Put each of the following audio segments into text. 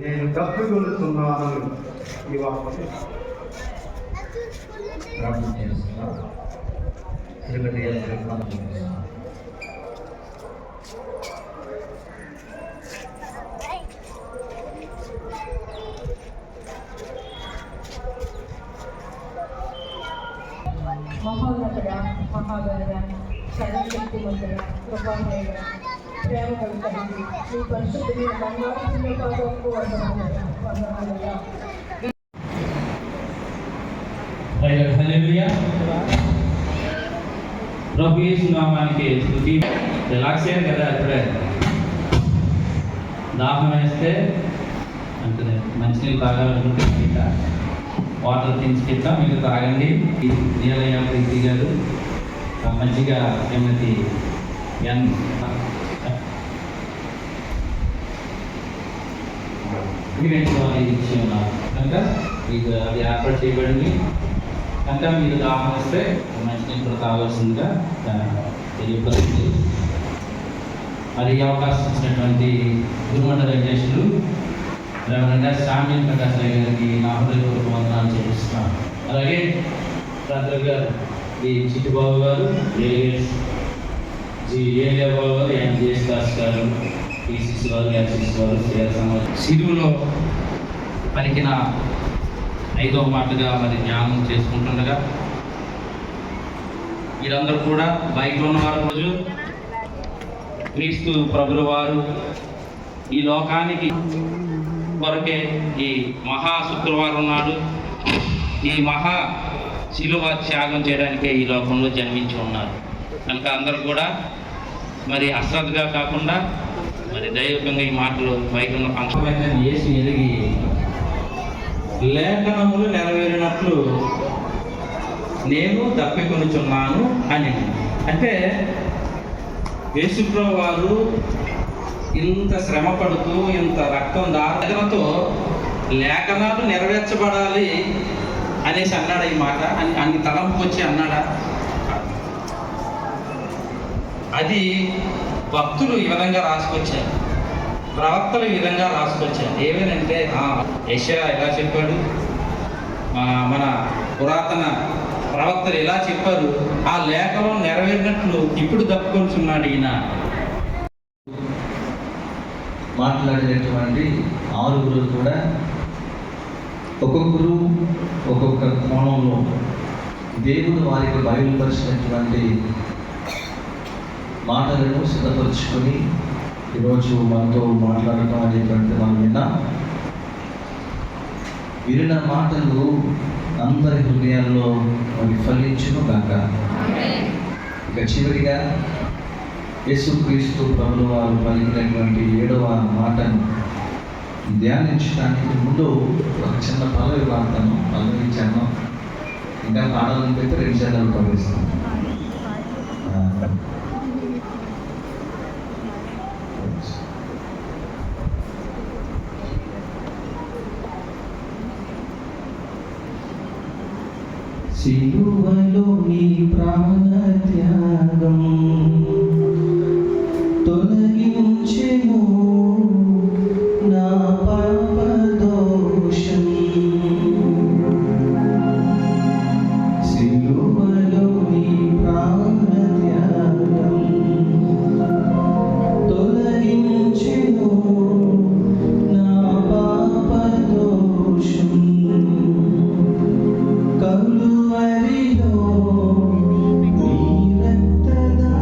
నేను తప్పికొలుతున్నాను ఈ వాక్యం ప్రార్థన చేస్తున్నాం. మహోన్నతుడ, మహాగణుడ, సర్వశక్తిమంతుడ, కృపామయుడ, ప్రేమ కలిగి మీ పరిశుద్ధమైన బంగారు పాదకు వందనాలయ్యా. ప్రభు యేసు నామానికి స్తుతి. రిలాక్స్ అయ్యారు కదా ఇప్పుడే. దాహం వేస్తే అంటే మంచినీళ్ళు తాగాలనుకుంటే బయట వాటర్ తీసుకెళ్తా మీరు తాగండి. నీలయ్య ప్రీతి గారు మంచిగా శ్రీమతి ఇచ్చి ఉన్నారు కనుక మీకు అది ఏర్పాటు చేయబడింది కనుక మీరు దాహం వస్తే మంచినీళ్ళు కూడా తాగాల్సిందిగా తెలియపడుతుంది. మరి ఈ అవకాశం ఇచ్చినటువంటి గురుమండల అధ్యక్షులు రెవరెండ్ శామ్యుల్ ప్రకాష్ రాయ్ గారికి నా హృదయపూర్వక వందనాలు చెల్లిస్తున్నాను. అలాగే రాత్రి గారు ఈ చిట్టుబాబు గారు, ఏలియా బాబు గారు, జేఎస్ దాస్ గారు, పిసిసి వారు, ఎన్సిసి వారు, సిరువులో పలికిన 5వ మాటగా మరి ధ్యానం చేసుకుంటుండగా వీరందరూ కూడా బయట ఉన్నవారు రోజు క్రీస్తు ప్రభుల వారు ఈ లోకానికి కొరకే ఈ మహా శుక్రవారం నాడు ఈ మహా శిలువ త్యాగం చేయడానికే ఈ లోకంలో జన్మించి ఉన్నారు కనుక అందరూ కూడా మరి అశ్రద్ధగా కాకుండా మరి దైవికంగా ఈ మాటలు బయట ఉన్న పంచమైన యేసు ఎదిగి లేఖనములు నెరవేరినట్లు నేను తప్పికొనుచున్నాను అని. అంటే యేసుప్రభు వారు ఇంత శ్రమ పడుతూ ఇంత రక్తం దాటతో లేఖనాలు నెరవేర్చబడాలి అనేసి అన్నాడా ఈ మాట? అన్ని తలంపుకి వచ్చి అన్నాడా? అది భక్తులు ఈ విధంగా రాసుకొచ్చారు, ప్రవక్తలు ఈ విధంగా రాసుకొచ్చారు. ఏమేనంటే యెషయా ఎలా చెప్పాడు, మన పురాతన ప్రవక్తలు ఎలా చెప్పారు, ఆ లేఖలో నెరవేరినట్లు ఇప్పుడు తప్పుకొంటున్నాడు ఈయన. మాట్లాడినటువంటి 6 కూడా ఒక్కొక్కరు ఒక్కొక్క కోణంలో దేవుడు వారికి బయలుపరిచినటువంటి మాటలను సిద్ధపరుచుకొని ఈరోజు మనతో మాట్లాడటం అనేటువంటి మనం విన్న మాటలు అందరి హృదయాల్లో అవి ఫలించును కాక. ఇక చివరిగా యేసుక్రీస్తు ప్రభుల వారు పలికినటువంటి 7వ మాటను ధ్యానించడానికి ముందు ఒక చిన్న పల్లవి వార్తను పల్లవించాను. ఇంకా పాడాలని పెట్టి 2 చరణాలు పలిస్తాను. సిలువలో నీ ప్రాణత్యాగం తొలగించెను నా పాపదోషం. సిలువలో నీ ప్రాణత్యాగం తొలగించెను నా పాపదోషం. కలువరిలో నీ రక్తదానం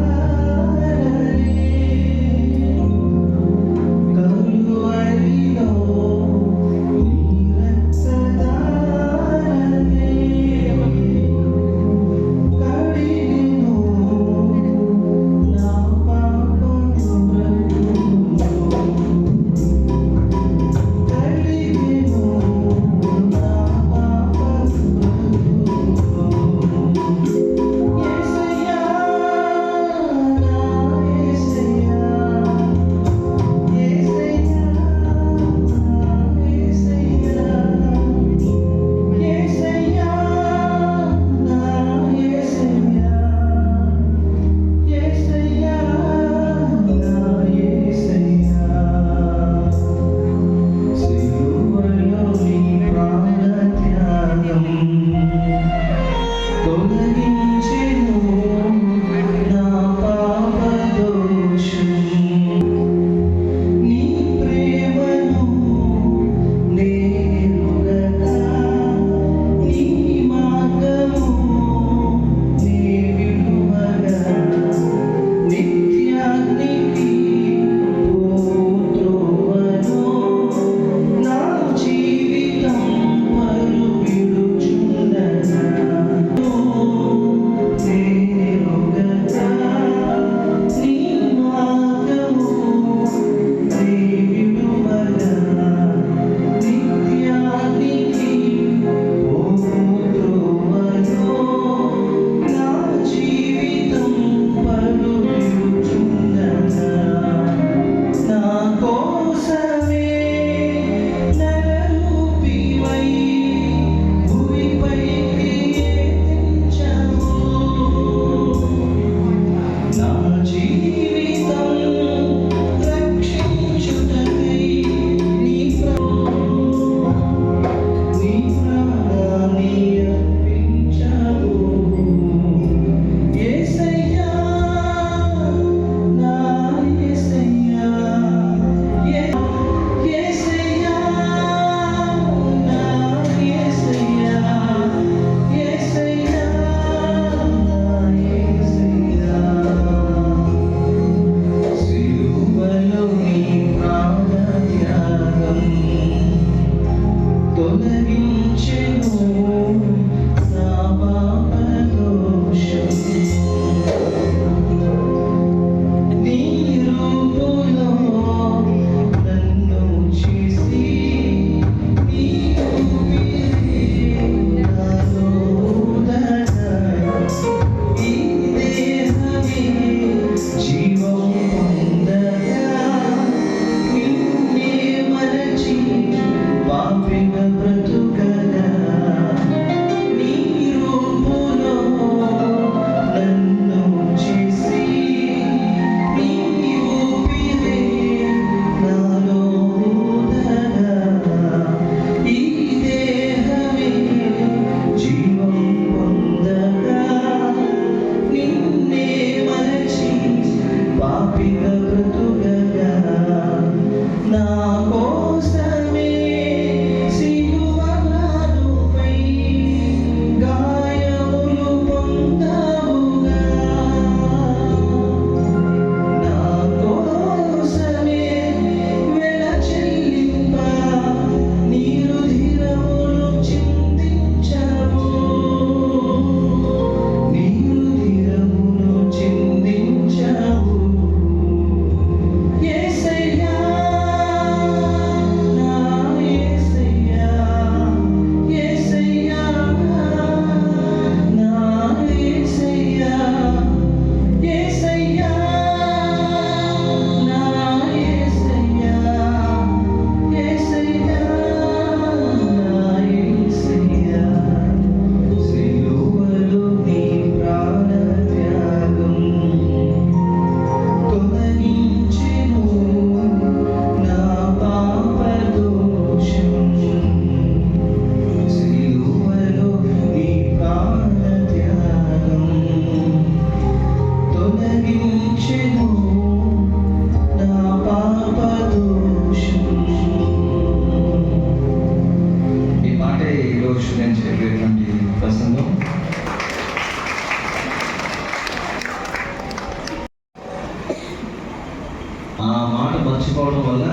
ఆ మాట మర్చిపోవడం వల్ల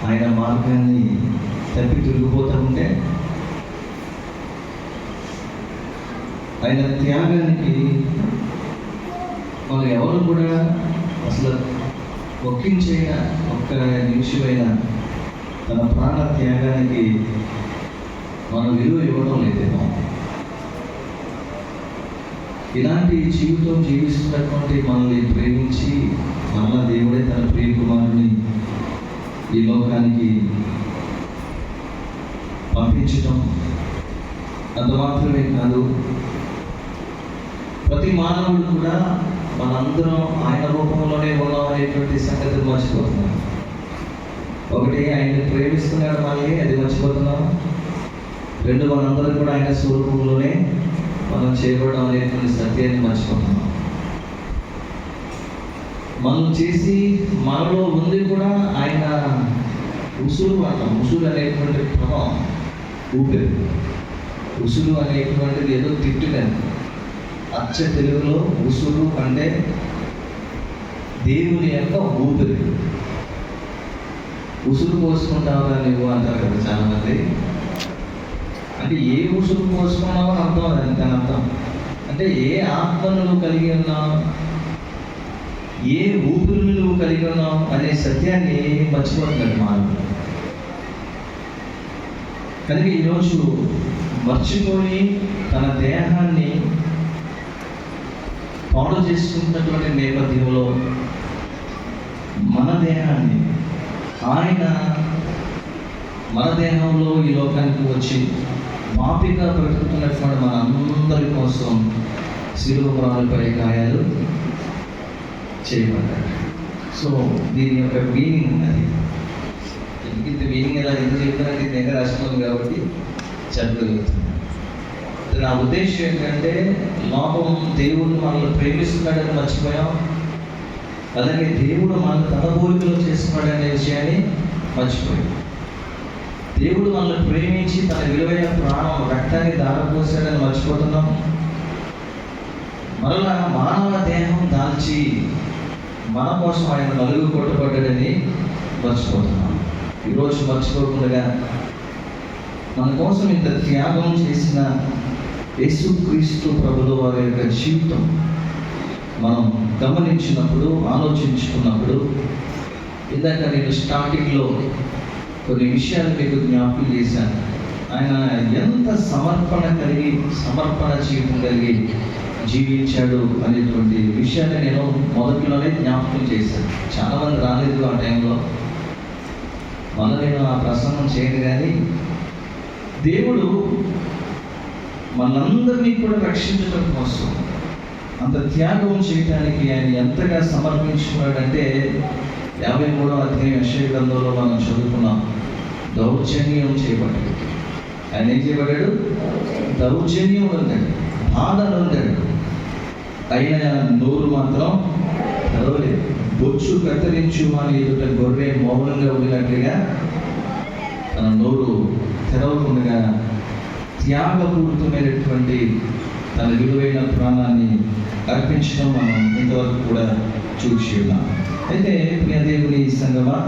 ఆయన మార్గాన్ని తప్పి తిరిగిపోతూ ఉంటే ఆయన త్యాగానికి మనం ఎవరు కూడా అసలు ఒక్కించైన ఒక్క నిమిషమైనా తన ప్రాణ త్యాగానికి మనం విలువ ఇవ్వడం లేదేమో. ఇలాంటి జీవితం జీవిస్తున్నటువంటి మనల్ని ప్రేమించి మరలా దేవుడే తన ప్రియ కుమారుని ఈ లోకానికి పంపించటం అంత మాత్రమే కాదు, ప్రతి మానవుడు కూడా మనందరం ఆయన రూపంలోనే ఉన్నాం అనేటువంటి సంగతిని మర్చిపోతున్నాం. ఒకటి, ఆయన్ని ప్రేమిస్తున్నాడు మనల్ని, అది మర్చిపోతున్నాం. రెండు, మనందరం కూడా ఆయన స్వరూపంలోనే మనం చేయబడడం అనేటువంటి సత్యాన్ని మర్చిపోతున్నాం. మనం చేసి మనలో ఉంది కూడా ఆయన ఉసురు అంటాం. ఉసురు అనేటువంటి ప్రభావం, ఊపిరి. ఉసురు అనేటువంటిది ఏదో తిట్టులేదు. అచ్చ తెలుగులో ఉసురు అంటే దేవుని యొక్క ఊపిరి. ఉసురు పోసుకుంటావా నువ్వు అంటారు కదా చాలామంది. అంటే ఏ ఉసురు పోసుకున్నావో అర్థం, దాని అర్థం అంటే ఏ ఆత్మను నువ్వు కలిగి ఉన్నావు, ఏ ఊపిరిని నువ్వు కలిగి ఉన్నావు అనే సత్యాన్ని మర్చిపోతున్నాడు మానవుడు. కనుక ఈరోజు మర్చిపోయి తన దేహాన్ని పాడు చేసుకుంటున్నటువంటి నేపథ్యంలో మన దేహాన్ని ఆయన మన దేహంలో ఈ లోకానికి వచ్చి మాపిగా బ్రతుకుతున్నటువంటి మన అందరి కోసం శిలువ మ్రానుపై గాయాలు చేయబడ్డాడు. సో దీని యొక్క మీనింగ్ అది. ఇంత మీనింగ్ ఎలా ఎందుకు చెప్తానంటే ఇది దగ్గర రాసిపోతుంది కాబట్టి చెప్పగలుగుతున్నాను. నా ఉద్దేశం ఏంటంటే లోకం దేవుడు మనల్ని ప్రేమిస్తున్నాడని మర్చిపోయాం, అలాగే దేవుడు మనల్ని తన పోలికలో చేస్తున్నాడు అనే విషయాన్ని మర్చిపోయాం. దేవుడు మనల్ని ప్రేమించి తన విలువైన ప్రాణం రక్తాన్ని దారపోసాడని మర్చిపోతున్నాం. మరలా మానవ దేహం దాల్చి మన కోసం ఆయన నలుగు కొట్టబడ్డాడని మర్చిపోతున్నాం. ఈరోజు మర్చిపోకుండా మన కోసం ఇంత త్యాగం చేసిన యేసుక్రీస్తు ప్రభుల వారి యొక్క జీవితం మనం గమనించినప్పుడు, ఆలోచించుకున్నప్పుడు, ఇందాక నేను స్టార్టింగ్లో కొన్ని విషయాలు మీకు జ్ఞాపకం చేశాను. ఆయన ఎంత సమర్పణ జీవితం కలిగి జీవించాడు అనేటువంటి విషయాన్ని నేను మొదట్లోనే జ్ఞాపకం చేశాను. చాలామంది రాలేదు ఆ టైంలో, మళ్ళీ నేను ఆ ప్రసంగం చేయను. కానీ దేవుడు మనందరినీ కూడా రక్షించడం కోసం అంత త్యాగం చేయడానికి ఆయన ఎంతగా సమర్పించుకున్నాడంటే 53వ అధ్యాయం యెషయా గ్రంథంలో మనం చదువుకున్నాం. దౌర్జన్యం చేయబడ్డాడు. ఆయన ఏం చేయబడ్డాడు? దౌర్జన్యం ఉండాడు, బాధలు ఉండాడు. అయినా నోరు మాత్రం తెరవలేదు. బొచ్చు కత్తిరించు అని ఎదుట గొర్రె మౌనంగా ఉండినట్లుగా తన నోరు తెరవకుండా త్యాగపూరితమైనటువంటి తన విలువైన ప్రాణాన్ని అర్పించడం మనం ఇంతవరకు కూడా చూసి ఉన్నాం. అయితే ప్రియ దేవుని సంగమా,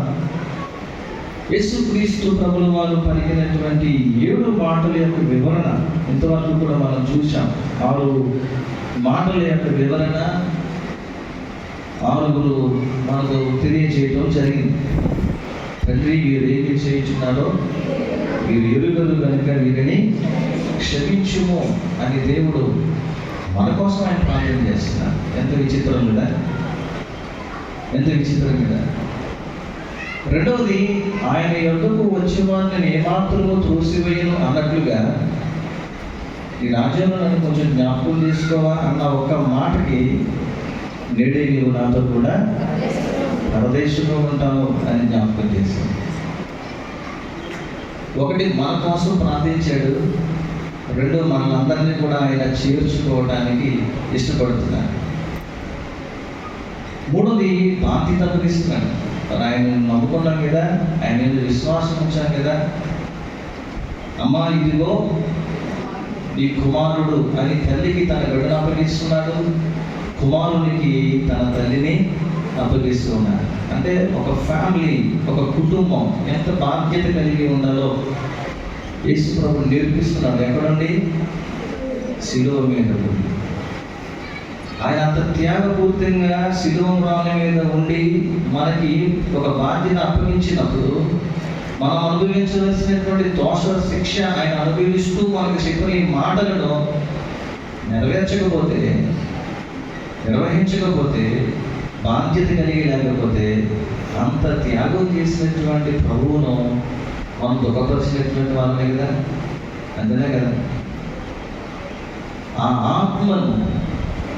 యేసుక్రీస్తు ప్రభుల వారు పలికినటువంటి 7 మాటల యొక్క వివరణ ఇంతవరకు కూడా మనం చూసాం. 6 మాటల యొక్క వివరణ 6 మనకు తెలియజేయడం జరిగింది. తండ్రి, వీరు ఏమి చేయించున్నారో వీరు ఎరుగరు కనుక వీరిని క్షమించుము అని దేవుడు మన కోసం ఆయన ప్రార్థన చేస్తున్నారు. ఎంత విచిత్రం కదా, ఎంత విచిత్రం కదా. రెండవది, ఆయన యొద్దకు వచ్చే వారిని ఏమాత్రమో త్రోసివేయను అన్నట్లుగా ఈ రాజ్యంలో నన్ను కొంచెం జ్ఞాపకం చేసుకోవా అన్న ఒక్క మాటకి నేడే నీవు నాతో కూడా పరదేశంలో ఉంటావు అని జ్ఞాపకం చేశాను. ఒకటి, మన కోసం ప్రార్థించాడు. 2, మనందరినీ కూడా ఆయన చేర్చుకోవడానికి ఇష్టపడుతున్నాడు. 3ది, బాధ్యత అప్పగిస్తున్నాడు. ఆయన నమ్ముకున్నాం కదా, ఆయన మీద విశ్వాసం ఉంచాం కదా. అమ్మా, ఇదిగో నీ కుమారుడు అని తల్లికి తన బిడ్డను అప్పగిస్తున్నాడు, కుమారునికి తన తల్లిని అప్పగిస్తూ ఉన్నారు. అంటే ఒక ఫ్యామిలీ, ఒక కుటుంబం ఎంత బాధ్యత కలిగి ఉండాలో యేసు ప్రభు నేర్పిస్తున్నాడు. ఎక్కడండి? శిలువ మీద ఉండి. ఆయన అంత త్యాగపూర్తంగా శిలువ రాళ్ళ మీద ఉండి మనకి ఒక బాధ్యత అప్పగించినప్పుడు మనం అనుభవించవలసినటువంటి దోష శిక్ష ఆయన అనుభవిస్తూ మనకు చెప్పిన ఈ మాటలను నిర్వహించకపోతే బాధ్యత కలిగి లేకపోతే అంత త్యాగం చేసినటువంటి ప్రభువును మనం దుఃఖపరిచినటువంటి వాళ్ళమే కదా. అంతేనే కదా. ఆ ఆత్మను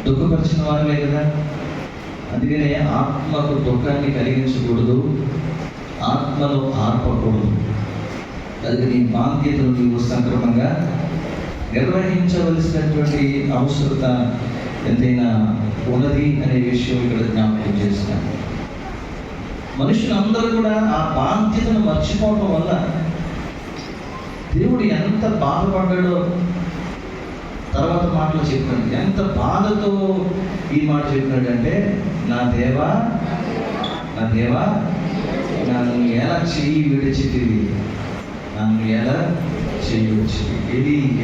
దుఃఖపరిచిన వారమే కదా. అందుకనే ఆత్మకు దుఃఖాన్ని కలిగించకూడదు, ఆత్మను ఆర్పకూడదు. అది నీ బాధ్యతను నీవు సంక్రమంగా నిర్వహించవలసినటువంటి అవసరత ఎంతైనా ఉన్నది అనే విషయం ఇక్కడ జ్ఞాపకం చేస్తున్నాను. మనుషులందరూ కూడా ఆ బాధ్యతను మర్చిపోవడం వల్ల దేవుడు ఎంత బాధపడ్డాడో తర్వాత మాటలు చెప్పాడు. ఎంత బాధతో ఈ మాట చెప్పినాడంటే, నా దేవా నన్ను ఎలా చెయ్యి విడిచితివి, నన్ను ఎలా చెయ్యి వచ్చింది.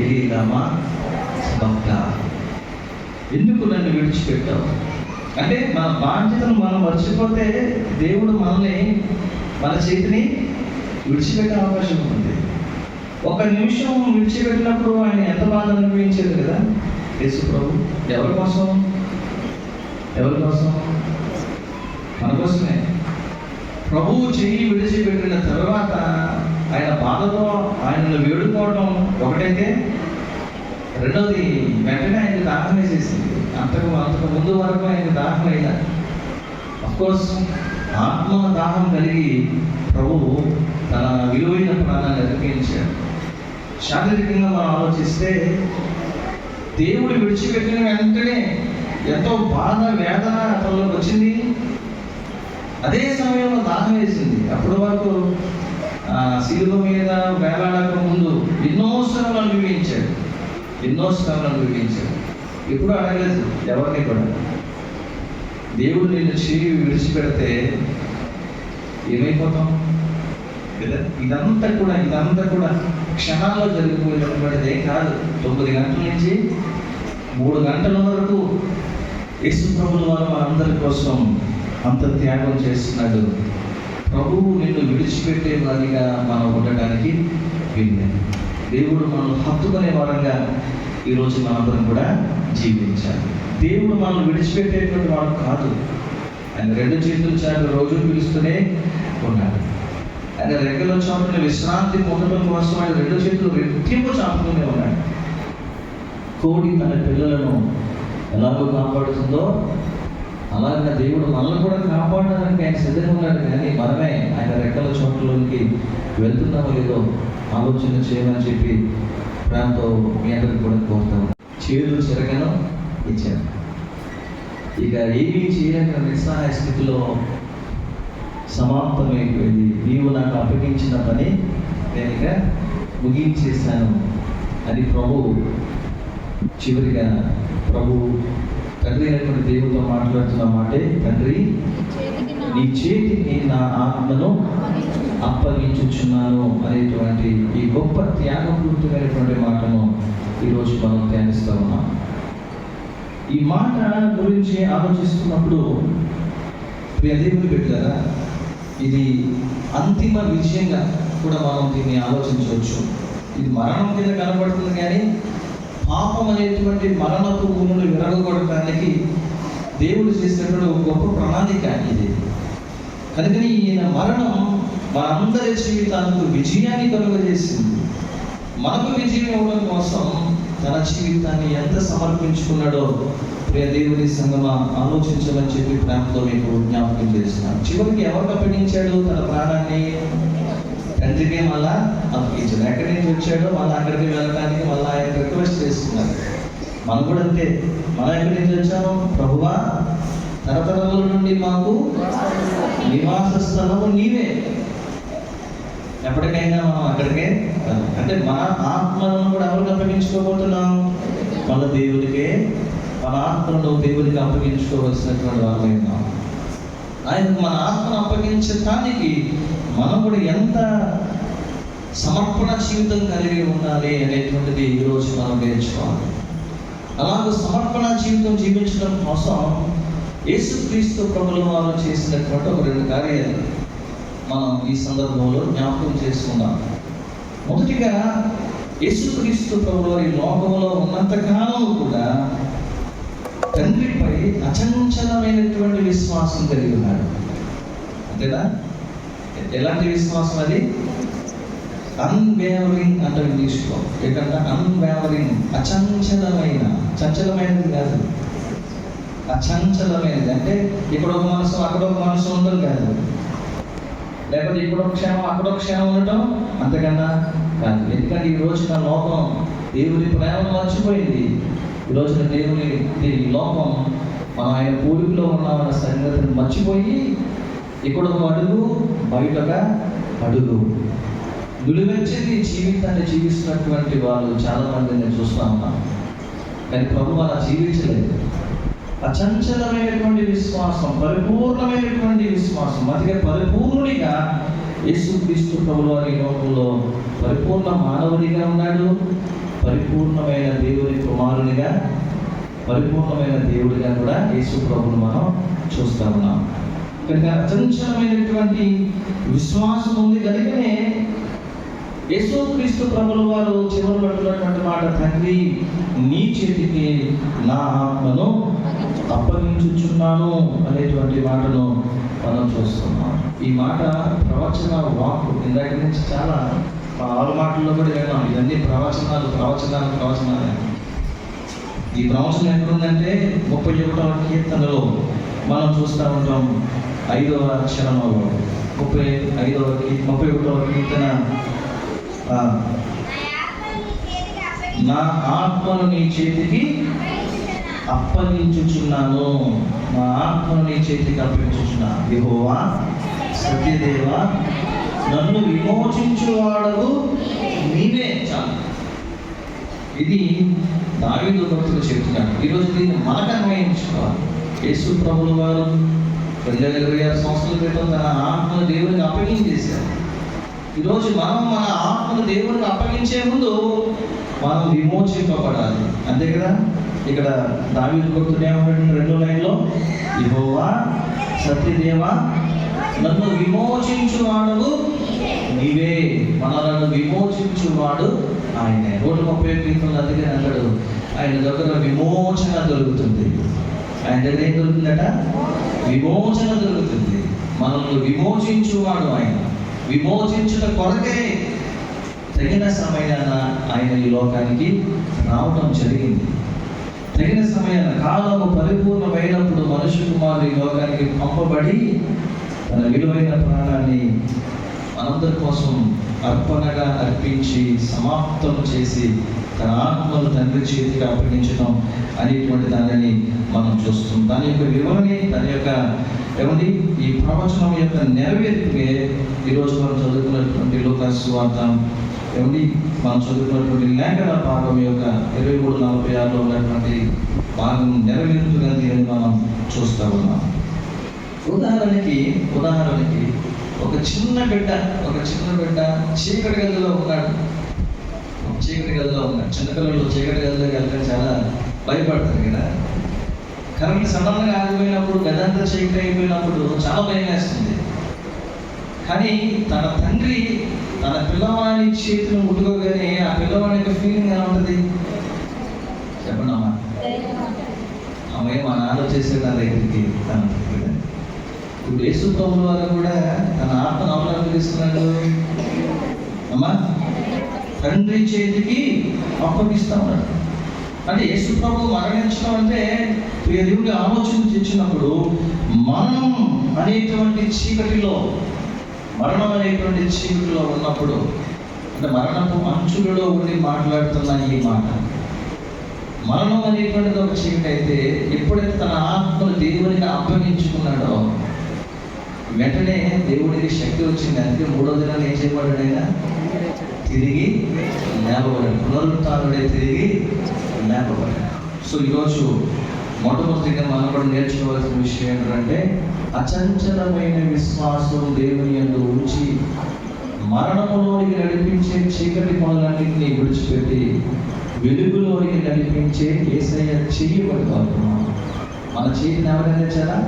ఎలి రామా భక్త, ఎందుకు నన్ను విడిచిపెట్టావు? అంటే మన బాధ్యతను మనం మర్చిపోతే దేవుడు మన చేతిని విడిచిపెట్టే అవకాశం ఉంది. ఒక నిమిషం విడిచిపెట్టినప్పుడు ఆయన ఎంత బాధ అనిపించేది కదా యేసు ప్రభు. ఎవరి కోసం? మన కోసమే. ప్రభువు చెయ్యి విడిచిపెట్టిన తర్వాత ఆయన బాధతో ఆయనను వేడుకోవడం ఒకటైతే, రెండోది వెంటనే ఆయనకు దాహం వేసేసింది. అంతకు ముందు వరకు ఆయనకు దాహం అయినా అఫ్కోర్స్ ఆత్మ దాహం కలిగి ప్రభువు తన విలువైన ప్రాణాన్ని అర్పించాడు. శారీరకంగా మనం ఆలోచిస్తే దేవుడు విడిచిపెట్టిన వెంటనే ఎంతో బాధ వేదన అతనిలోకి వచ్చింది. అదే సమయంలో దాహం వేసింది. అప్పటి వరకు శిలువ మీద వేలాడక ముందు ఎన్నో శ్రమలు అనుభవించాడు. ఎప్పుడు అడగలేదు ఎవరిని కూడా. దేవుడు నిన్ను చేయి విడిచిపెడితే ఏమైపోతాం కదా. ఇదంతా కూడా క్షణాల్లో జరిగిపోయినటువంటిదే కాదు. 9 గంటల నుంచి 3 గంటల వరకు యేసు ప్రభుల వారు మనందరి కోసం అంత త్యాగం చేస్తున్నాడు. ప్రభువు నిన్ను విడిచిపెట్టే వారిగా మనం ఉండడానికి వీల్లేదు. దేవుడు మనం హత్తుకునే వారంగా ఈరోజు మనందరం కూడా జీవించాలి. దేవుడు మనం విడిచిపెట్టేటువంటి వాడు కాదు. ఆయన 2 చేతులు చాటు రోజు పిలుస్తూనే ఉన్నాడు. ఆయన రెక్కల చాటున విశ్రాంతి పొందడం కోసం ఆయన 2 చేతులు రెట్టింపు చాపుతూనే ఉన్నాడు. కోడి తన పిల్లలను ఎలాగో కాపాడుతుందో అలాగే దేవుడు మనల్ని కూడా కాపాడడానికి ఆయన సిద్ధంగా ఉన్నాడు. కానీ మనమే ఆయన రెక్కల చోట్లలోకి వెళ్తున్నామో లేదో ఆలోచన చేయమని చెప్పి ప్రాంతం మీ అందరికి కూడా కోరుతాము. చేతులు చెరగను ఇచ్చాను. ఇక ఏమీ చేయలేక నిస్సహాయ స్థితిలో సమాప్తమైపోయింది. నీవు నాకు అప్పగించిన పని నేను ఇక ముగించేశాను అని చివరిగా తండ్రి అయినటువంటి దేవుడితో మాట్లాడుతున్న మాటే, తండ్రి నీ చేతికి నా ఆత్మను అప్పగించుచున్నాను అనేటువంటి ఈ గొప్ప త్యాగపూర్తమైనటువంటి మాటను ఈరోజు మనం ధ్యానిస్తూ ఉన్నాం. ఈ మాట గురించి ఆలోచిస్తున్నప్పుడు ప్రియ దేవుని బిడ్డలారా, ఇది అంతిమ విజయంగా కూడా మనం దీన్ని ఆలోచించవచ్చు. ఇది మరణం కింద కనబడుతుంది, కానీ పాపం అనేటువంటి మరణపు ఊరును విరగొట్టడానికి దేవుడు చేసినటువంటి ఒక గొప్ప ప్రణాళిక ఇది. కనుకని ఈయన మరణం మనందరి జీవితానికి విజయాన్ని కలుగజేసింది. మనకు విజయం ఇవ్వడం కోసం తన జీవితాన్ని ఎంత సమర్పించుకున్నాడో ప్రియ దేవుని సంగమా ఆలోచించమని చెప్పి ప్రేమతో మీకు జ్ఞాపకం చేస్తున్నాను. చివరికి ఎవరికి అప్పగించాడు తన ప్రాణాన్ని? తండ్రికి మళ్ళా అప్పగించాడు. ఎక్కడి నుంచి వచ్చాడో మళ్ళీ అక్కడికి వెళ్ళడానికి మళ్ళీ ఆయన రిక్వెస్ట్ చేస్తున్నారు. మనం కూడా అంతే. మనం ఎక్కడి నుంచి వచ్చాము? ప్రభువా, తరతరాల నుండి మాకు నివాస స్థలము నీవే. ఎప్పటికైనా మనం అక్కడికే, అంటే మన ఆత్మలను కూడా ఎవరికి అప్పగించుకోబోతున్నాం? మన దేవుడికే. మన ఆత్మను దేవుడికి అప్పగించుకోవలసినటువంటి వాళ్ళమే ఉన్నాం. ఆయనకు మన ఆత్మను అప్పగించడానికి మనం కూడా ఎంత సమర్పణ జీవితం కలిగి ఉండాలి అనేటువంటిది ఈరోజు మనం నేర్చుకోవాలి. అలాగే సమర్పణ జీవితం జీవించడం కోసం యేసుక్రీస్తు ప్రభుల వారు చేసినటువంటి ఒక 2 కార్యాలు మనం ఈ సందర్భంలో జ్ఞాపకం చేసుకుందాం. మొదటిగా యేసుక్రీస్తు ప్రభుల వారు ఈ లోకంలో ఉన్నంతకాలం కూడా తండ్రిపై అచంచలమైనటువంటి విశ్వాసం కలిగి ఉన్నాడు. అంతేనా? ఎలాంటి విశ్వాసం అది? అన్వేవరింగ్ అంటే ఇంగ్లీష్లో ఏంటంటే అన్వేవరింగ్, అచంచలమైన, చంచలమైనది కాదు, అచంచలమైనది. అంటే ఇక్కడ ఒక మనసు అక్కడ ఒక మనసు ఉండదు కాదు, లేకపోతే ఇక్కడ ఒక క్షేమం అక్కడ ఒక క్షేమం ఉండటం అంతకన్నా కాదు. ఎందుకంటే ఈ రోజున లోకం దేవుని ప్రేమను మర్చిపోయింది. ఈ రోజున దేవుని లోకం మనం ఆయన పూర్వీకులో ఉన్నామన్న సంగతిని మర్చిపోయి ఇక్కడ ఒక అడుగు బయటగా అడుగు విలువెచ్చని జీవితాన్ని జీవిస్తున్నటువంటి వాళ్ళు చాలా మందిని చూస్తూ ఉన్నాం. కానీ ప్రభు అలా జీవించలేదు. అచంచలమైనటువంటి విశ్వాసం, పరిపూర్ణమైనటువంటి విశ్వాసం, అందుకే పరిపూర్ణుడిగా యేసుక్రీస్తు ప్రభుల వారి లోకంలో పరిపూర్ణ మానవుడిగా ఉన్నాడు, పరిపూర్ణమైన దేవుని కుమారునిగా, పరిపూర్ణమైన దేవుడిగా కూడా యేసు ప్రభుని మనం చూస్తూ ఉన్నాం. కనుక అచంచలమైనటువంటి విశ్వాసం ఉంది కనుకనే యేసుక్రీస్తు ప్రభుల వారు చివరి పడుతున్నటువంటి మాట, తండ్రి నీ చేతికి నా ఆత్మను అప్పగించుచున్నాను అనేటువంటి మాటను మనం చూస్తున్నాం. ఈ మాట ప్రవచన వాక్కు. ఇందాక నుంచి చాలా 6 మాటల్లో కూడా విన్నాం. ఇవన్నీ ప్రవచనాలు. ఈ ప్రవచనం ఎక్కడుందంటే 31వ కీర్తనలో మనం చూస్తూ ఉంటాం. 5వ చరణంలో 31వ కీర్తన, నా ఆత్మను నీ చేతికి అప్పగించుచున్నాను, నా ఆత్మను నీ చేతికి అప్పగించుచున్నాను. యెహోవా సత్యదేవా నన్ను విమోచించువాడవు నీవే. చాలు. ఇది దావీదు భక్తులు చెప్తున్నాడు. ఈరోజు దీన్ని మనకు అన్వయించుకోవాలి. యేసు ప్రభుల వారు 2026 సంవత్సరాల క్రితం తన ఆత్మను దేవునికి అప్పగించేశారు. ఈరోజు మనం మన ఆత్మను దేవునికి అప్పగించే ముందు మనం విమోచింపబడాలి. అంతే కదా? ఇక్కడ దావీదు భక్తుడు ఏమన్నాడు 2వ లైన్లో, యెహోవా సత్యదేవా నన్ను విమోచించువాడు నీవే. మనలను విమోచించువాడు ఆయనే. 130 కీర్తనలు అందుకని అన్నాడు, ఆయన దగ్గర విమోచన దొరుకుతుంది. ఆయన దగ్గర ఏం దొరుకుతుందట? విమోచన దొరుకుతుంది. మనల్ని విమోచించువాడు ఆయన. విమోచించుట కొరకే తగిన సమయాన ఆయన ఈ లోకానికి రావడం జరిగింది. తగిన సమయాన కాలము పరిపూర్ణమైనప్పుడు మనుష్య కుమారుడు ఈ లోకానికి పంపబడి తన విలువైన ప్రాణాన్ని మనందరి కోసం అర్పణగా అర్పించి సమాప్తం చేసి తన ఆత్మను తండ్రి చేతికి అప్పగించడం అనేటువంటి దానిని మనం చూస్తాం. దాని యొక్క వివరణి, దాని యొక్క ఏమండి ఈ ప్రవచనం యొక్క నెరవేర్పుకే ఈరోజు మనం చదువుకున్నటువంటి లూకాసు సువార్త, ఏమండి మనం చదువుకున్నటువంటి లేఖన భాగం యొక్క 23:46లో ఉన్నటువంటి భాగం నెరవేర్పుగా దీన్ని మనం చూస్తూ ఉన్నాం. ఉదాహరణకి ఒక చిన్న బిడ్డ చీకటి గదిలో ఉన్నాడు. చిన్నపిల్లలు చీకటి గదిలోకి వెళ్తే చాలా భయపడతారు కదా. కరెంట్ సడన్గా ఆగిపోయినప్పుడు, గదంతా చీకటి అయిపోయినప్పుడు చాలా భయం వేస్తుంది. కానీ తన తండ్రి తన పిల్లవాడి చేతిని ముట్టుకోగానే ఆ పిల్లవాడి యొక్క ఫీలింగ్ ఎలా ఉంటుంది చెప్పండి అమ్మా. అమ్మాయి మా నాన్న వచ్చేసే నా దగ్గరికి ఇప్పుడు యేసు ప్రభుల వారు కూడా తన ఆత్మను అవలంబన తీసుకున్నాడు అమ్మా, తండ్రి చేతికి అప్పగిస్తా ఉన్నాడు. అంటే యేసు ప్రభు మరణించడం అంటే దేవుడి ఆలోచన తెచ్చినప్పుడు మరణం అనేటువంటి చీకటిలో ఉన్నప్పుడు, అంటే మరణపు అంచులలో ఉండి మాట్లాడుతున్న ఈ మాట, మరణం అనేటువంటిది ఒక చీకటి అయితే ఎప్పుడైతే తన ఆత్మను దేవునికి అప్పగించుకున్నాడో వెంటనే దేవుడికి శక్తి వచ్చింది. అందుకే 3వ దినాన్ని ఏం చేయబడ్డాడు? ఆయన తిరిగి లేపబడ్డాడు. పునరుత్థానుడే తిరిగి లేపబడ్డాడు. సో ఈరోజు మొట్టమొదటిగా మనం కూడా నేర్చుకోవాల్సిన విషయం ఏంటంటే అచంచలమైన విశ్వాసం దేవుని యందు ఉంచి మరణములోనికి నడిపించే చీకటి పనులన్నింటినీ విడిచిపెట్టి వెలుగులోనికి నడిపించే యేసయ్య చెయ్యి పట్టుకోవాలి. మన చేతిని ఎవరైనా చాలా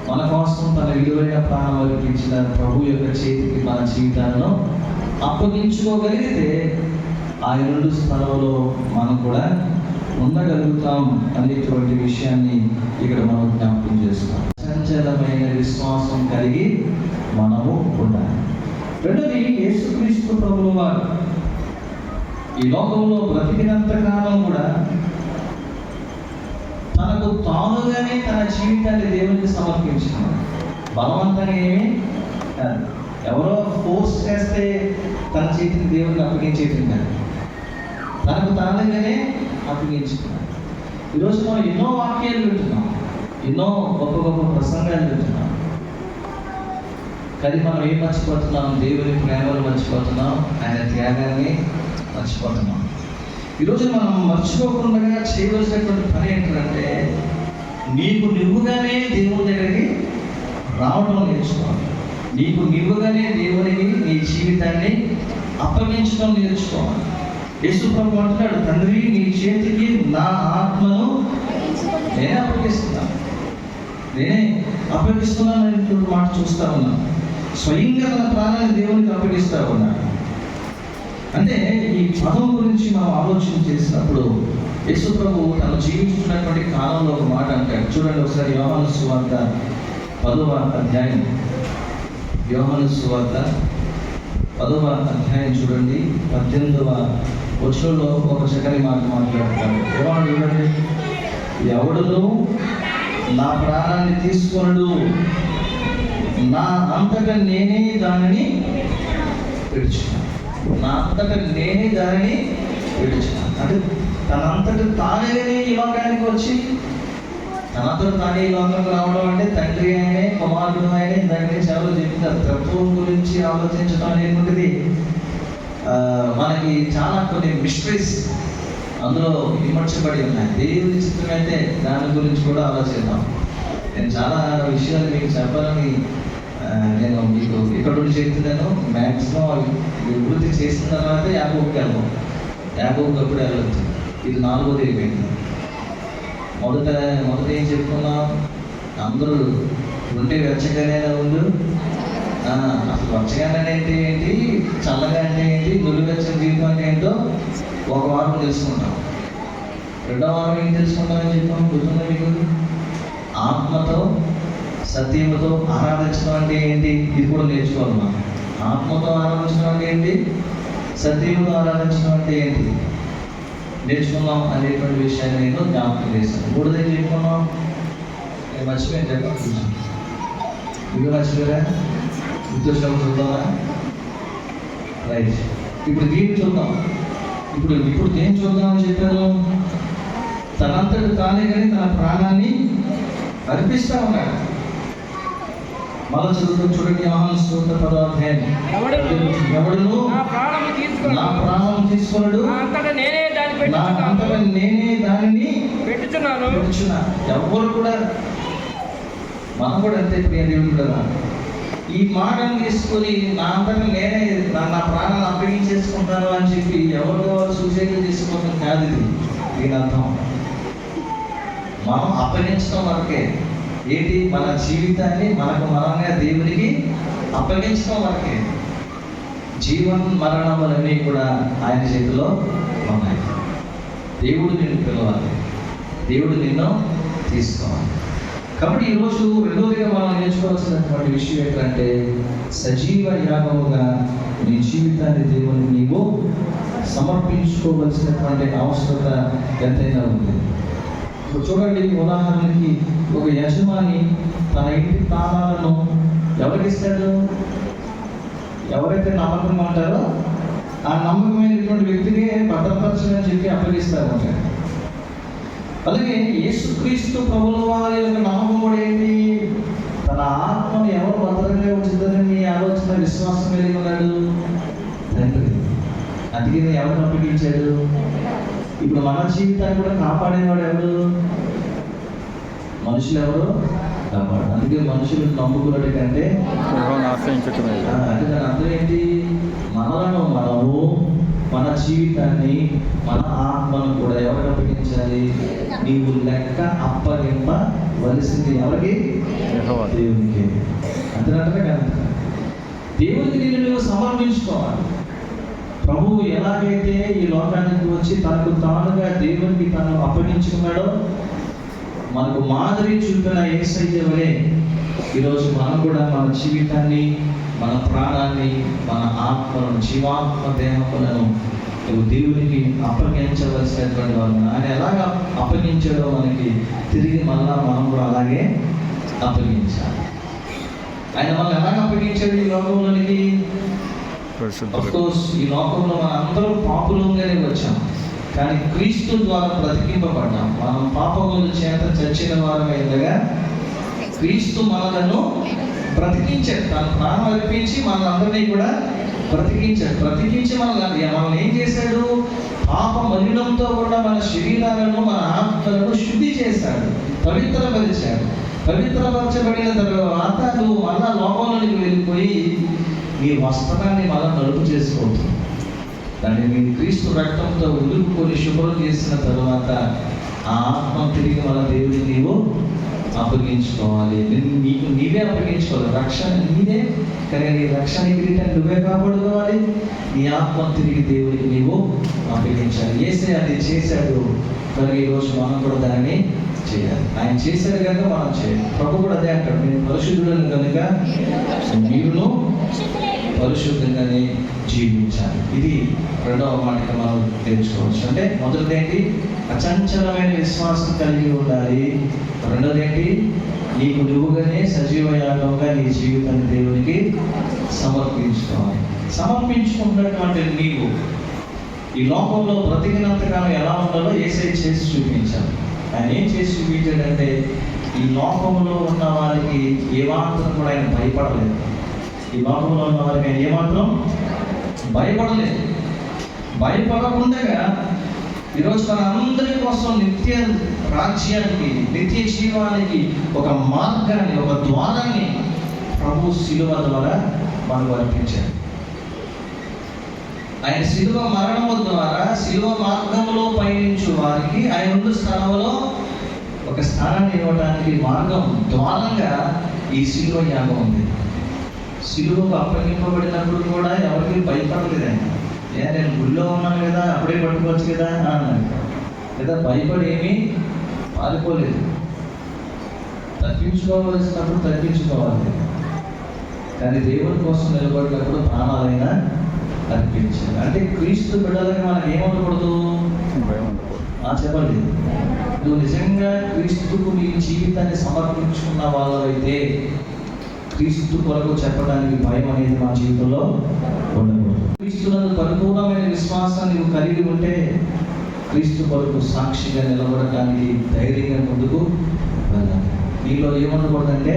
మన కోసం తన విలువైన ప్రాణం అర్పించిన ప్రభు యొక్క చేతికి మన జీవితాలను అప్పగించుకోగలిగితే ఆ రెండు స్థలంలో మనం కూడా ఉండగలుగుతాం అనేటువంటి విషయాన్ని ఇక్కడ మనం జ్ఞాపకం చేస్తాం. చంచలమైన విశ్వాసం కలిగి మనము ఉండాలి. రెండోది, యేసుక్రీస్తు ప్రభువు వారు ఈ లోకంలో బ్రతికినంత కాలం కూడా తనకు తానుగానే తన జీవితాన్ని దేవునికి సమర్పించుకున్నాడు. బలవంతంగా ఏమీ కాదు, ఎవరో ఫోర్స్ చేస్తే తన చేతిని దేవునికి అప్పగించేది కాదు, తనకు తానుగానే అప్పగించుకున్నాడు. ఈరోజు మనం ఎన్నో వాక్యాలు వింటున్నాం, ఎన్నో గొప్ప గొప్ప ప్రసంగాలు వింటున్నాం, కానీ మనం ఏం మర్చిపోతున్నాం? దేవుని ప్రేమను మర్చిపోతున్నాం, ఆయన త్యాగాన్ని మర్చిపోతున్నాం. ఈరోజు మనం మర్చిపోకుండా చేయవలసినటువంటి పని ఏంటంటే నీకు నువ్వుగానే దేవుని దగ్గరికి రావడం నేర్చుకోవాలి. నీకు నువ్వుగానే దేవునికి నీ జీవితాన్ని అప్పగించడం నేర్చుకోవాలి. యేసు ప్రభు అంటున్నాడు, తండ్రి నీ చేతికి నా ఆత్మను నేనే అప్పగిస్తున్నాను అనేటువంటి మాట చూస్తా ఉన్నాను. స్వయంగా తన ప్రాణాన్ని దేవునికి అప్పగిస్తా ఉన్నాడు. అంటే ఈ పదం గురించి మనం ఆలోచన చేసినప్పుడు యేసు ప్రభు తను జీవిస్తున్నటువంటి కాలంలో ఒక మాట అంటాడు. చూడండి ఒకసారి యోహాను సువార్త 10వ అధ్యాయం, యోహాను సువార్త 10వ అధ్యాయం చూడండి, 18వ వచనంలో ఒక చక్కని మాట మాట్లాడతాడు. యోహాను చూడండి, ఎవడును నా ప్రాణాన్ని తీసుకొనడు, నా అంతటా నేనే దానిని విడిచున్నాను. నా అంతటా నేనే దానిని విడిచున్నాను. అంటే తనంతటా తానే ఈ లోకానికి వచ్చి తనతో తానే ఈ లోకంలో రావడం అంటే తండ్రి ఆయనే, కుమారుడు ఆయనే. దాని గురించి ఎవరు చెప్తారు? తత్వం గురించి ఆలోచించడం అనేటువంటిది మనకి చాలా కొన్ని మిస్టరీస్ అందులో విమర్శపడి ఉన్నాయి. దేవుని చిత్రం అయితే దాని గురించి కూడా ఆలోచిద్దాం. నేను చాలా విషయాలు మీకు చెప్పాలని నేను మీకు ఇక్కడ నుండి చెప్తున్నాను. మ్యాక్సిమం వృద్ధి చేసిన తర్వాత యాకోబుకి వెళ్దాం. యాకోబుకి అప్పుడు వెళ్ళొచ్చు. ఇది 4వది అయిపోయింది. మొదట ఏం చెప్పుకున్నాం? అందరూ ఉంటే వెచ్చగానే ఉండు. అసలు వెచ్చగానే అంటే ఏంటి, చల్లగా అంటే ఏంటి, నులివెచ్చని జీవితం అంటే ఏంటో ఒక వారం తెలుసుకుంటాం. రెండవ వారం ఏం తెలుసుకుంటామని చెప్పాము? గుర్తుందా మీకు? ఆత్మతో సత్యముతో ఆరాధించడం అంటే ఏంటి, ఇది కూడా నేర్చుకోవాలి మనం. ఆత్మతో ఆరాధించడం అంటే ఏంటి, సత్యముతో ఆరాధించడం అంటే ఏంటి నేర్చుకున్నాం అనేటువంటి విషయాన్ని నేను జ్ఞాపకం చేశాను. మూడోది చెప్పుకున్నాం, నేను మర్చిపోయాను చెప్పాలి. ఇవి మర్చిపోయారా? గుర్తొచ్చిన చూద్దామా? రైట్. ఇప్పుడు దీన్ని చూద్దాం. ఇప్పుడు దేని చూద్దామని చెప్పాను? తనంతటి తానే కానీ తన ప్రాణాన్ని అర్పిస్తా ఉన్నాడు. మళ్ళీ చదువుతూ చూడండి, యోహాను సువార్త 10వ అధ్యాయం, ఎవడును నా ప్రాణం తీసుకొనడు, నా అంతటా నేనే దానిని పెట్టుచున్నాను. ఎవరు కూడా, మనం కూడా అంతే ప్రియ దేవుడు కదా. ఈ మాటను తీసుకొని నా అంతటా నేనే నా ప్రాణాన్ని అప్పగించేసుకుంటాను అని చెప్పి ఎవరు సూచనలు చేసుకోవడం కాదు. ఇది దీని అర్థం మనం అప్పగించడం వరకే. ఏంటి? మన జీవితాన్ని మనంగా దేవునికి అప్పగించడం వరకే. జీవన మరణములన్నీ కూడా ఆయన చేతిలో ఉన్నాయి. దేవుడు నిన్ను పిలవాలి, దేవుడు నిన్ను తీసుకోవాలి. కాబట్టి ఈరోజు రెండోదిగా మనం నేర్చుకోవాల్సినటువంటి విషయం ఏంటంటే సజీవ యాగముగా నీ జీవితాన్ని దేవునికి నీవు సమర్పించుకోవలసినటువంటి అవసరత ఎంతైనా ఉంది. ఇప్పుడు చూడండి, ఉదాహరణకి ఒక యజమాని తన ఇంటి తాళాలను ఎవరికి ఇస్తాడు? ఎవరైతే నమ్మకం ఉంటారో ఆ నమ్మకమైనటువంటి వ్యక్తికి భద్రపరచమని చెప్పి అప్పగిస్తారు. అలాగే యేసుక్రీస్తు ప్రభువుల వారి యొక్క నమ్మకం కూడా ఏంటి? తన ఆత్మను ఎవరు భద్రంగా ఉంచుతారని ఆలోచన విశ్వాసం కలిగి ఉన్నాడు తండ్రి. అందుకని ఎవరు అప్పగించాడు? ఇప్పుడు మన జీవితాన్ని కూడా కాపాడేవాడు ఎవరు? మనుషులు ఎవరు కాపాడు. అందుకే మనుషులు నమ్ముకున్నట్టు కంటే అంటే దాని అర్థం ఏంటి? మనము మన జీవితాన్ని మన ఆత్మను కూడా ఎవరికి అప్పగించాలి? నీవు లెక్క అప్పగింపవలసింది ఎవరికి? దేవునికి. అంతేనంటే కదా, దేవునికి నువ్వు సమర్పించుకోవాలి. ప్రభువు ఎలాగైతే ఈ లోకానికి వచ్చి తనకు తానుగా దేవునికి తను అప్పగించుకున్నాడో, మనకు మాదిరి చూపిన యేసయ్య వలె ఈరోజు మనం కూడా మన జీవితాన్ని, మన ప్రాణాన్ని, మన ఆత్మలను, జీవాత్మ దేహములను దేవునికి అప్పగించవలసినటువంటి వాళ్ళు. ఆయన ఎలాగ అప్పగించాడో మనకి తిరిగి మళ్ళా మనం కూడా అలాగే అప్పగించాలి. ఆయన మనల్ని ఎలాగ అప్పగించాడు ఈ లోకంలోనికి? అఫ్కోర్స్ ఈ లోకంలో మనం అందరూ పాపులంగానే వచ్చాం, కానీ క్రీస్తు ద్వారా బ్రతికింపబడ్డాం. మనం పాపముల చేత చచ్చిన వారమే ఉండగా క్రీస్తు మనలను బ్రతికించాడు. తన ప్రాణం అర్పించి మనందరినీ కూడా బ్రతికించి మనల్ని ఏం చేశాడు? పాప మలినంతో కూడా మన శరీరాలను, మన ఆత్మలను శుద్ధి చేశాడు, పవిత్రపరిచాడు. పవిత్రపరచబడిన తర్వాత నువ్వు మళ్ళా లోకంలోనికి వెళ్ళిపోయి నీ వస్త్రాన్ని మళ్ళా నలుపు చేసుకోవచ్చు. దాన్ని నీ క్రీస్తు రక్తంతో ఉదుపుకొని శుభ్రం చేసిన తర్వాత ఆ ఆత్మ తిరిగి మన దేవుడిని నీవు అప్పగించుకోవాలి. నీకు నీవే అప్పగించుకోవాలి. రక్షణ నీదే, కానీ నీ రక్షణ కిరీటం నువ్వే కాపాడుకోవాలి. నీ ఆత్మ తిరిగి దేవుడికి నీవు అప్పగించాలి. యేసే అది చేశాడు కనుక ఈరోజు మనం కూడా దాన్ని చేయాలి. ఆయన చేశాడు కనుక మనం చేయాలి. ప్రభు కూడా అదే అంటాడు, నేను పరిశుద్ధులను కనుక మీరును పరిశుద్ధంగానే జీవించాలి. ఇది రెండవ మాటగా మనం తెలుసుకోవచ్చు. అంటే మొదటిది ఏంటి? అచంచలమైన విశ్వాసం కలిగి ఉండాలి. రెండోది ఏంటి? నీకు నువ్వుగానే సజీవ యాగంగా నీ జీవితాన్ని దేవునికి సమర్పించుకోవాలి. సమర్పించుకున్నటువంటి నీవు ఈ లోకంలో బ్రతికినంతకాలం ఎలా ఉండాలో యేసయ్య చేసి చూపించాలి. ఆయన ఏం చేసి చూపించాడంటే, ఈ లోకంలో ఉన్న వారికి ఏమాత్రం కూడా ఆయన భయపడలేదు. ఈ లోకంలో ఉన్న వారికి ఆయన ఏమాత్రం భయపడలేదు. భయపడకుండా ఈరోజు మన అందరి కోసం నిత్య రాజ్యానికి, నిత్య జీవానికి ఒక మార్గాన్ని, ఒక ద్వారాన్ని ప్రభు శిలువ ద్వారా మనకు అర్పించాడు. ఆయన శిలువ మరణము ద్వారా శిలువ మార్గంలో పయనించు వారికి ఆయన ఉన్న స్థలంలో ఒక స్థానాన్ని ఇవ్వడానికి మార్గం, ద్వారంగా ఈ శిలువ యాగం ఉంది. శిలువకు అప్పగింపబడినప్పుడు కూడా ఎవరికి భయపడలేదు. ఆయన నేను గుళ్ళో ఉన్నాను కదా, అప్పుడే పట్టుకోవచ్చు కదా అన్నాడు. లేదా భయపడి ఏమీ పారిపోలేదు. తప్పించుకోవాల్సినప్పుడు తప్పించుకోవాలి, కానీ దేవుడి కోసం నిలబడినప్పుడు ప్రాణాలైనా అర్పించాలి. అంటే క్రీస్తు బిడ్డలకి మనకి ఏముండకూడదు? చెప్పండి, నువ్వు నిజంగా క్రీస్తుకు నీ జీవితాన్ని సమర్పించుకున్న వాళ్ళైతే క్రీస్తు కొరకు చెప్పడానికి భయం అనేది మా జీవితంలో ఉండకూడదు. క్రీస్తునందు పరిపూర్ణమైన విశ్వాసాన్ని నువ్వు కలిగి ఉంటే క్రీస్తు కొరకు సాక్షిగా నిలబడటానికి ధైర్యంగా ముందుకు వెళ్ళాలి. నీలో ఏముండకూడదంటే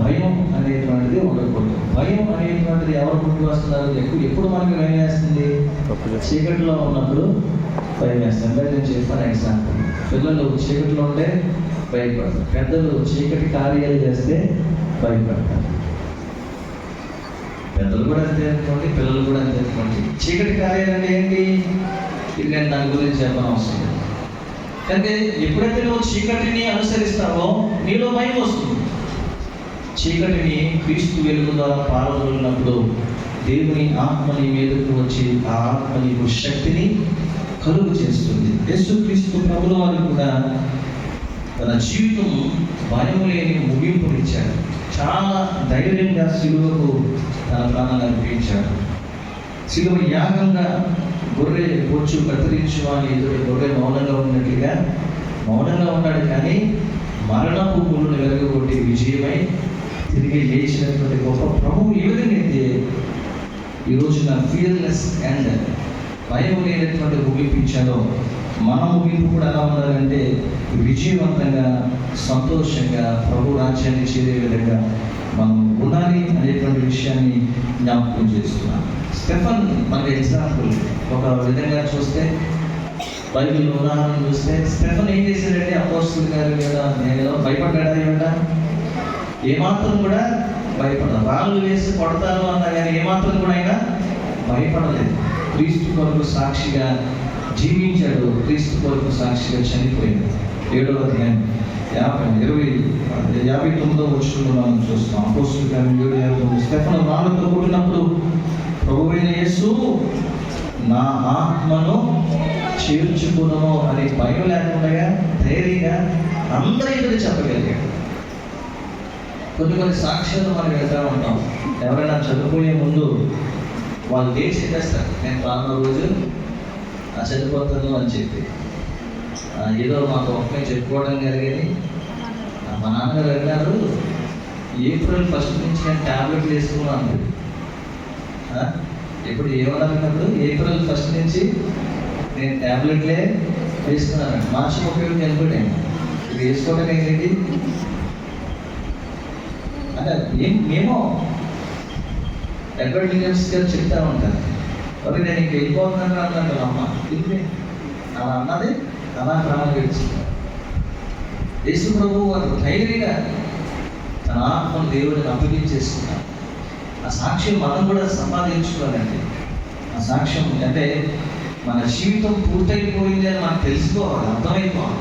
భయం అనేటువంటిది ఉండకూడదు. భయం అనేటువంటిది ఎవరు ముందుకు వస్తున్నారు? ఎప్పుడు మనకి భయం వేస్తుంది? చీకటిలో ఉన్నప్పుడు భయం వేస్తుంది. నేను చెప్పాను ఎగ్జాంపుల్. పిల్లలు చీకటిలో ఉంటే భయపడతారు, పెద్దలు చీకటి కార్యాలు చేస్తే భయపడతారు. పెద్దలు కూడా అంతే అనుకోండి, పిల్లలు కూడా అంతే అనుకోండి. చీకటి కార్యాలు అంటే ఏంటి? ఇది నేను దాని గురించి చెప్పని అవసరం లేదు. అంటే ఎప్పుడైతే నువ్వు చీకటిని అనుసరిస్తావో నీలో భయం వస్తుంది. చీకటిని క్రీస్తు వెలుగు ద్వారా పాల్గొన్నప్పుడు దేవుని ఆత్మ నీ మీదకు వచ్చి ఆ ఆత్మ నీకు శక్తిని కలుగు చేస్తుంది. యేసుక్రీస్తు ప్రభుల వారు కూడా తన జీవితం భయం లేని ముగింపునిచ్చాడు. చాలా ధైర్యంగా శిలువకు తన ప్రాణాన్ని అర్పించాడు. శిలువ యాగంగా గొర్రె పొచ్చు కత్తిరించు అని ఎదురు గొర్రె మౌనంగా ఉన్నట్లుగా మౌనంగా ఉన్నాడు, కానీ మరణపు ముళ్ళను వెలగొట్టి విజయమై తిరిగి లేచినటువంటి గొప్ప ప్రభువు ఏ విధంగా అయితే ఈరోజు నా ఫియర్లెస్ అండ్ భయం లేనటువంటి ముగింపించాడో మన ముగింపు కూడా ఎలా ఉండాలంటే విజయవంతంగా, సంతోషంగా ప్రభు రాజ్యాన్ని చేరే విధంగా మనం ఉండాలి అనేటువంటి విషయాన్ని జ్ఞాపకం చేస్తున్నాం. స్టెఫన్ మనకి ఎగ్జాంపుల్. ఒక విధంగా చూస్తే బైబిల్ ఉదాహరణ చూస్తే స్టెఫెన్ ఏం చేశాడంటే అపోస్తలుల కార్యాలు కదా, నేను భయపడ్డాడా ఏమిటా? ఏమాత్రం కూడా భయపడదు. రాళ్ళు వేసి కొడతాను అన్నా కానీ ఏమాత్రం కూడా ఆయన భయపడలేదు. క్రీస్తు కొరకు సాక్షిగా జీవించాడు, క్రీస్తు కొరకు సాక్షిగా చనిపోయాడు. 7వ అధ్యాయం 59వ వచనంలో మనం చూస్తాం. అపోస్తలుల కార్యాలు 7:59. స్టెఫెను రాళ్ళతో కొట్టినప్పుడు ప్రభువైన యేసు నా ఆత్మను చేర్చుకును అని భయం లేకుండా ధైర్యంగా అందరి ఎదురు చెప్పగలిగాడు. కొన్ని సాక్ష్యాలు మనం వెళ్తూ ఉంటాం. ఎవరైనా చనిపోయే ముందు వాళ్ళు డేట్ చెప్పేస్తారు, నేను రానున్న రోజు చనిపోతాను అని చెప్పి. ఏదో మాకు ఒకే చెప్పుకోవడం జరిగేది. మా నాన్నగారు వెళ్ళారు, ఏప్రిల్ 1 నుంచి నేను ట్యాబ్లెట్లు వేసుకున్నాను. ఇప్పుడు ఏమన్నప్పుడు ఏప్రిల్ 1 నుంచి నేను ట్యాబ్లెట్లే వేసుకున్నాను. మార్చి 31 చనిపోయాను. ఇది వేసుకోవడం ఏంటి అంటే మేము ఎడ్వర్డ్ విలియమ్స్ గారు చెప్తా ఉంటారు, మరి నేను ఇంక వెళ్ళిపోతున్నాను అన్నాను. అమ్మ ఇది అలా అన్నది అలా ప్రాణం గడిచింది. యేసు ప్రభు వారు ధైర్యంగా తన ఆత్మను దేవుడిని అప్పగించేసుకున్నారు. ఆ సాక్ష్యం మనం కూడా సంపాదించుకోవాలండి. ఆ సాక్ష్యం అంటే మన జీవితం పూర్తయిపోయింది అని మనకు తెలుసుకోవాలి, అర్థమైపోవాలి.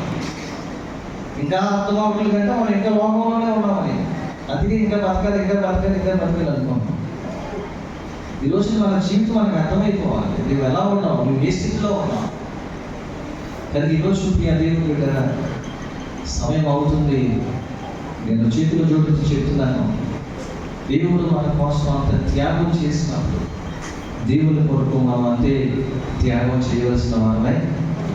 ఇంకా అర్థం అవ్వట్లేదు కంటే మనం ఇంకా లోకంలోనే ఉన్నామని, అందుకే ఇంకా బతకాలి అనుకుంటున్నాం. ఈరోజు మన జీవితం మనకు అర్థమైపోవాలి. నువ్వు ఎలా ఉన్నావు, నువ్వు ఏ స్థితిలో ఉన్నావు. కానీ ఈరోజు దేవుడి బిడ్డ సమయం అవుతుంది. నేను చేతులు జోడించి చెప్తున్నాను, దేవుడు మన కోసం అంత త్యాగం చేసినప్పుడు దేవుని కొరకు మనం అంతే త్యాగం చేయవలసిన వారమై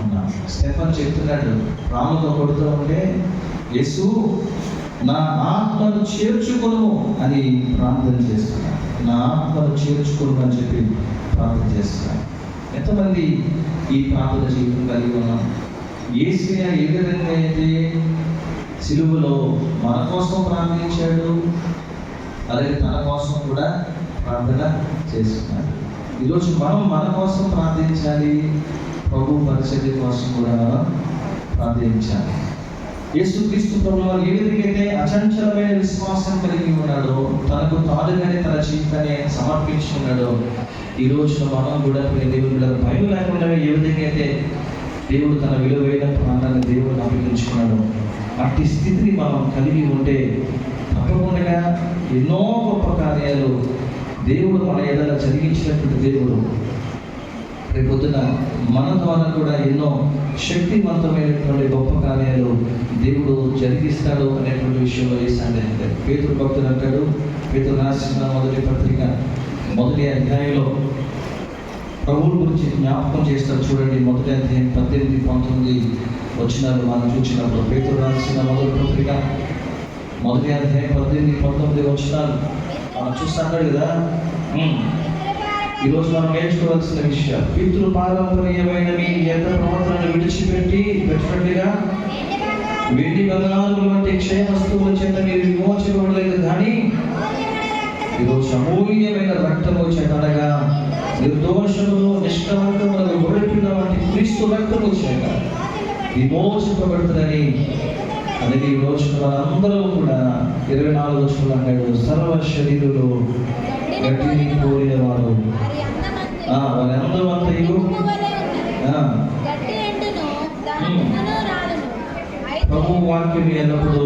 ఉన్నాం. స్టెఫెన్ చెప్తున్నాడు, రాళ్ళతో కొడుతూ ఉంటే యేసు నా ఆత్మను చేర్చుకొను అని ప్రార్థన చేస్తున్నాను. నా ఆత్మను చేర్చుకొను అని చెప్పి ప్రార్థన చేస్తున్నాను. ఎంతమంది ఈ ప్రార్థన జీవితం కలిగి ఉన్నాం? యేసయ్య ఏ విధంగా అయితే సిలువలో మన కోసం ప్రార్థించాడు, అలాగే తన కోసం కూడా ప్రార్థన చేస్తున్నాడు. ఈరోజు మనం మన కోసం ప్రార్థించాలి, ప్రభు పరిచర్య కోసం కూడా మనం ప్రార్థించాలి. యేసుక్రీస్తు ప్రభువు ఏ విధంగా అయితే అచంచలమైన విశ్వాసం కలిగి ఉన్నాడో, తనకు తానుగానే తన జీవితాన్ని సమర్పించుకున్నాడో, ఈ రోజున మనం కూడా దేవుడు భయం లేకుండా ఏ విధంగా అయితే దేవుడు తన విలువైన ప్రాణాన్ని దేవుడిని అప్పగించుకున్నాడు, అట్టి స్థితిని మనం కలిగి ఉంటే తప్పకుండా ఎన్నో గొప్ప కార్యాలు దేవుడు మన ఎడల జరిగించినటువంటి దేవుడు రేపొద్దున మన ద్వారా కూడా ఎన్నో శక్తివంతమైనటువంటి గొప్ప కార్యాలు దేవుడు జరిగిస్తాడు అనేటువంటి విషయంలో ఏ సందేహం లేదు. పేతురు భక్తుడు అంటాడు, పేతురు రాసిన మొదటి పత్రిక 1వ అధ్యాయంలో ప్రభువు గురించి జ్ఞాపకం చేస్తారు. చూడండి, 1వ అధ్యాయం 18, 19 వచనాలు మనం చూసినప్పుడు, పేతురు రాసిన మొదటి పత్రిక 1వ అధ్యాయం 18, 19 వచనాలు మనం చూస్తాడు కదా. ఈరోజు మనం నేర్చుకోవాల్సిన విషయం, పితృ పారంపర్యమైన మీ ఎంత ప్రవర్తనను విడిచిపెట్టినట్టుగా వెండి బంగారముల వంటి క్షయ వస్తువుల చేత మీరు విమోచించబడలేదు, కానీ ఈరోజు అమూల్యమైన రక్తము చేతనగా నిర్దోషములు నిష్కలంకములకు గొర్రెపిల్ల వంటి క్రీస్తు రక్తము చేత విమోచింపబడుతుందని. అలాగే ఈ రోజు అందరూ కూడా 24 వచనంలో అన్నాడు, సర్వ శరీరులు గట్టిని కోరిన వారు వారి అందమంతయు ప్రభు వాక్యం ఎల్లప్పుడు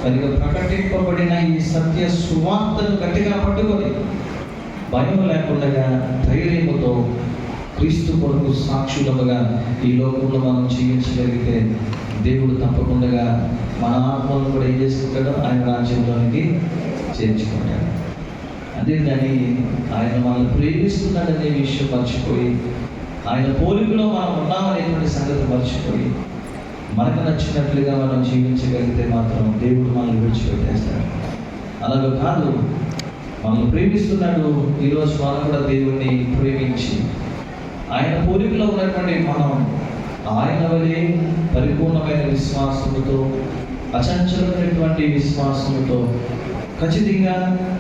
సరిగా ప్రకటింపబడిన ఈ సత్య సువార్తను గట్టిగా పట్టుకొని భయం లేకుండా ధైర్యముతో క్రీస్తు కొరకు సాక్షులముగా ఈ లోకంలో మనం జీవించగలిగితే దేవుడు తప్పకుండా మన ఆత్మలను కూడా ఏం చేసుకుంటాడో ఆయన రాజ్యంలోనికి చేర్చుకుంటాడు. అదే కానీ ఆయన మనల్ని ప్రేమిస్తున్నాడనే విషయం మర్చిపోయి, ఆయన పోలికలో మనం ఉన్నామనేటువంటి సంగతి మర్చిపోయి, మనకు నచ్చినట్లుగా మనం జీవించగలిగితే మాత్రం దేవుడు మనల్ని విడిచిపెట్టేస్తాడు. అలాగే కాదు, మనల్ని ప్రేమిస్తున్నాడు. ఈరోజు మనం కూడా దేవుడిని ప్రేమించి ఆయన పోలికలో ఉన్నటువంటి మనం ఆయన వలె పరిపూర్ణమైన విశ్వాసముతో, అచంచలమైనటువంటి విశ్వాసముతో ఖచ్చితంగా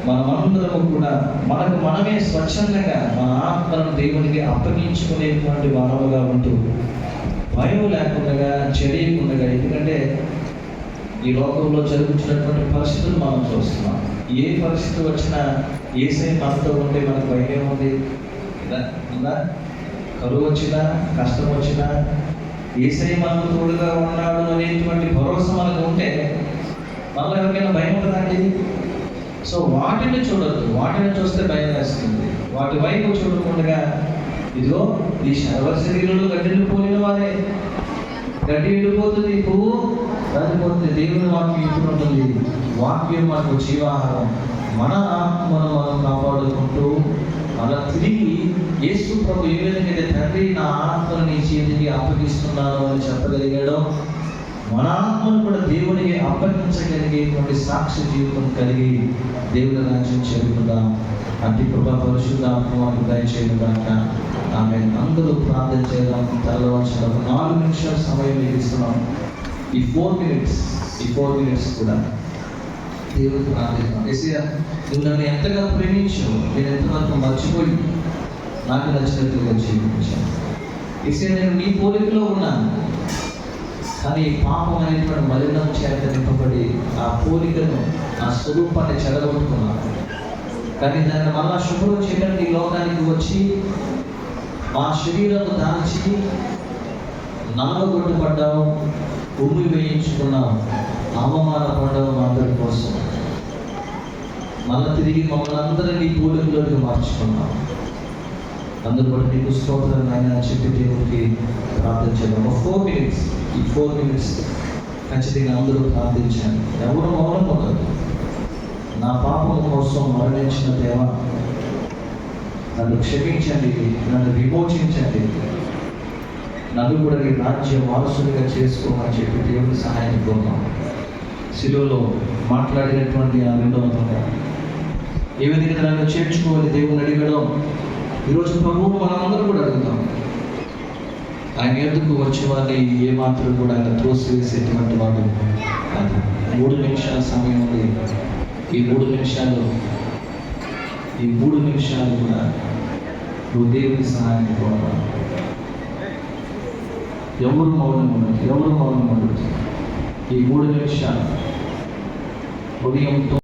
మనమందరము కూడా మనకు మనమే స్వచ్ఛందంగా మన ఆత్మలను దేవునికి అప్పగించుకునేటువంటి వారముగా ఉంటూ భయం లేకుండా చెడియకుండా, ఎందుకంటే ఈ లోకంలో జరుగుతున్నటువంటి పరిస్థితులు మనం చూస్తున్నాం. ఏ పరిస్థితి వచ్చినా యేసయ్య మనతో ఉంటే మనకు భయం ఉంది ఉందా? కరువు వచ్చినా, కష్టం వచ్చినా యేసయ్య మనకు తోడుగా ఉన్నాడు అనేటువంటి భరోసా మనకు ఉంటే మనలో ఎవరికైనా భయం ఉంటుందండి? సో వాటిని చూడద్దు. వాటిని చూస్తే భయం వేస్తుంది. వాటి వైపు చూడకుండా ఇదిగో ఈ శరీరంలో గడ్డిలు పోలిన వారే, గడ్డి ఎండిపోతుంది, పువ్వు రాలిపోతుంది. దేవుని వాక్యం ఇప్పుడు ఉంటుంది. వాక్యం మనకు జీవాహారం. మన ఆత్మను మనం కాపాడుకుంటూ అలా తిరిగి యేసు ప్రభు ఏ విధంగా తండ్రి నా ఆత్మను నీ చేతికి అప్పగిస్తున్నాను అని చెప్పగలిగాడో, మన ఆత్మను కూడా దేవునికి అప్పగించగలిగేటువంటి సాక్షి జీవితం కలిగి దేవుని రాజ్యం చేరుకుందాం. అతి కృప పరిశుద్ధాత్మ వారికి దయచేయడం దాకా ఆమె. అందరూ ప్రార్థన చేద్దాం. తెల్లవారు 4 నిమిషాల సమయం ఇస్తున్నాం. ఈ 4 మినిట్స్ కూడా దేవుడు ప్రార్థిస్తాం. యేసయ్యా, నువ్వు నన్ను ఎంతగా ప్రేమించావు, నేను ఎంతవరకు మర్చిపోయి నాకు నచ్చినట్లుగా జీవించాను. యేసయ్యా, నేను నీ పోలికలో ఉన్నాను, కానీ పాపం అనేటువంటి మలినం చేత నింపబడి ఆ పోలికను, ఆ స్వరూపాన్ని చెడగొట్టుకున్నాను. కానీ దాన్ని మళ్ళా శుభ్రం చేయడానికి ఈ లోకానికి వచ్చి మా శరీరం దాల్చి నల్లగొట్టుపడ్డావు, ఉమ్మి వేయించుకున్నావు, అవమానపడ్డావు మా అందరి కోసం. మళ్ళీ తిరిగి మమ్మల్ని అందరినీ పోలికలోకి మార్చుకున్నావు. అందరూ కూడా నీకు స్తోత్రం నాయన చెప్పి దేవుడికి ప్రార్థన చేద్దాం. 4 మినిట్స్. ఈ 4 మినిట్స్ ఖచ్చితంగా అందరూ ప్రార్థించాలి. ఎవరు మౌనం ఉండదు. నా పాపం కోసం మరణించిన దేవ, నన్ను క్షమించండి, నన్ను విమోచించండి, నన్ను కూడా నీ రాజ్య వారసుడిగా చేసుకోమని చెప్పి దేవుడి సహాయాన్ని కోరుతాం. శిలువలో మాట్లాడినటువంటి ఆ 2వ దొంగ ఏ విధంగా నన్ను చేర్చుకోవాలి దేవుని అడిగడం, ఈరోజు ప్రభువు మనమందరూ కూడా అడుగుతాం. ఆయన ఎందుకు వచ్చేవాడిని ఏమాత్రం కూడా ఆయన త్రోసివేసేటువంటి వాడు కాదు. 3 నిమిషాల సమయం ఉంది. ఈ 3 నిమిషాలు కూడా నువ్వు దేవుని సహాయాన్ని కోరాలి. ఎవరు మౌనం ఉండదు. ఈ 3 నిమిషాలు ఉదయంతో